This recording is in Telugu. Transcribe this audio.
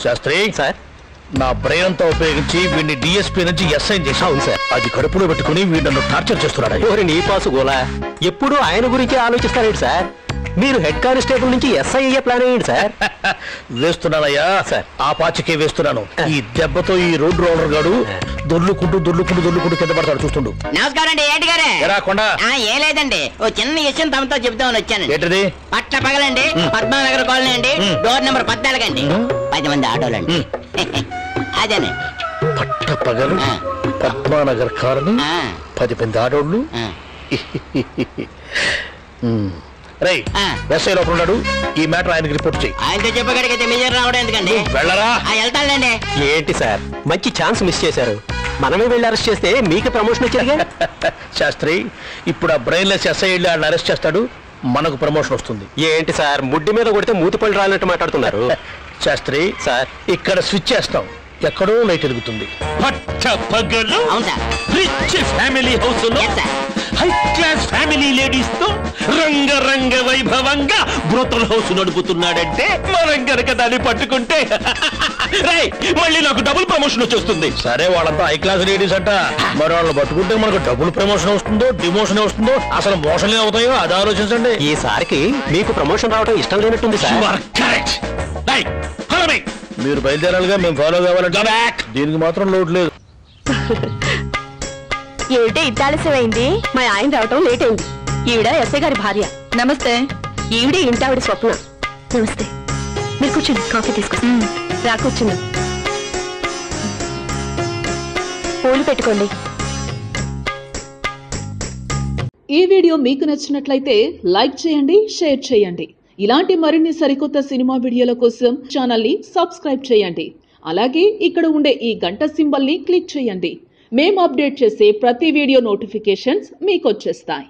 శాస్త్రి సార్, నా బ్రెయిన్ అంతా ఉపయోగించి వీడిని డిఎస్పీ నుంచి ఎస్ఐన్ చేశాను. అవును సార్. అది కడుపులో పెట్టుకుని వీడు నన్ను టార్చర్ చేస్తున్నాడు. నీ పాసు గోలా ఎప్పుడు ఆయన గురించి ఆలోచిస్తారేంటి సార్? మీరు హెడ్ కానిస్టేబుల్ నుంచి ఎస్ఐ అయ్యే ప్లాన్ అయ్యండి సార్. వేస్తున్నానయ్యా సార్, ఆ పాచికే వేస్తున్నాను. ఈ దెబ్బతో ఈ రోడ్ రోలర్ గాడు దొర్లుకుంటూ కింద పడతాడు. చూస్తుండు. నమస్కారం అండి. ఏంటి గారే? ఏం లేదండి, ఓ చిన్న విషయం తమతో చెప్తామని వచ్చాను. ఏంటిది? పట్ల పగలండి, పద్మనగర్ కాలనీ అండి, డోర్ నెంబర్ 14 అండి. 10 మంది ఆటోలండి. అదేనండి. పట్ట పగలు పద్మానగర్ కాలనీ, 10 మంది ఆటోళ్ళు. రై ఎస్ఐ లోపల ఉన్నాడు. ఈ మ్యాటర్ ఆయనకి రిపోర్ట్ చేయి. ఆయనతో చెప్పగలిగితే మీరు రావడం ఎందుకండి? వెళ్ళరా. వెళ్తానండి. ఏంటి సార్, మంచి ఛాన్స్ మిస్ చేశారు. మనమే వెళ్ళి అరెస్ట్ చేస్తే మీకు ప్రమోషన్ వచ్చేదిగా. శాస్త్రి, ఇప్పుడు ఆ బ్రెయిన్లెస్ ఎస్ఐ వెళ్ళి ఆయన అరెస్ట్ చేస్తాడు, మనకు ప్రమోషన్ వస్తుంది. ఏంటి సార్, ముడ్డి మీద కొడితే మూతిపళ్ళు రాలినట్టు మాట్లాడుతున్నారు. శాస్త్రి సార్, ఇక్కడ స్విచ్ చేస్తాం, ఎక్కడో లైట్ వెలుగుతుంది. పట్ట పగలు రిచ్ ఫ్యామిలీ హౌస్ లో హై క్లాస్ ఫ్యామిలీ లేడీస్ తో రంగరంగ వైభవంగా బ్రోతల్ హౌస్ నడుపుతున్నాడంటే మనం గనక దాన్ని పట్టుకుంటే మళ్ళీ నాకు డబుల్ ప్రమోషన్ వచ్చేస్తుంది. సరే, వాళ్ళంతా హై క్లాస్ లేడీస్ అంట, మరి వాళ్ళని పట్టుకుంటే మనకు డబుల్ ప్రమోషన్ వస్తుందో డిమోషన్ వస్తుందో, అసలు మోషన్లే అవుతాయో అది ఆలోచించండి. ఈసారికి మీకు ప్రమోషన్ రావడం ఇష్టం లేనట్టుంది సార్. మీరు బయలుదేరాలిగా, మేము ఫాలో కావాలంటే. దీనికి మాత్రం లోటు లేదు. ఏమిటి ఇంత ఆలస్యమైంది? మా ఆయన రావటం లేట్ అయింది. ఈవిడ ఎస్ఐ గారి భార్య. నమస్తే. ఈవిడే ఇంటావిడ స్వప్న. నమస్తే. మీరు కూర్చోండి, కాఫీ తీసుకొస్తాను. రా కూర్చుంది. పూలు పెట్టుకోండి. ఈ వీడియో మీకు నచ్చినట్లయితే లైక్ చేయండి, షేర్ చేయండి. ఇలాంటి మరిన్ని సరికొత్త సినిమా వీడియోల కోసం ఛానల్ని సబ్స్క్రైబ్ చేయండి. అలాగే ఇక్కడ ఉండే ఈ గంట సింబల్ని క్లిక్ చేయండి. మేము అప్డేట్ చేసే ప్రతి వీడియో నోటిఫికేషన్స్ మీకు వచ్చేస్తాయి.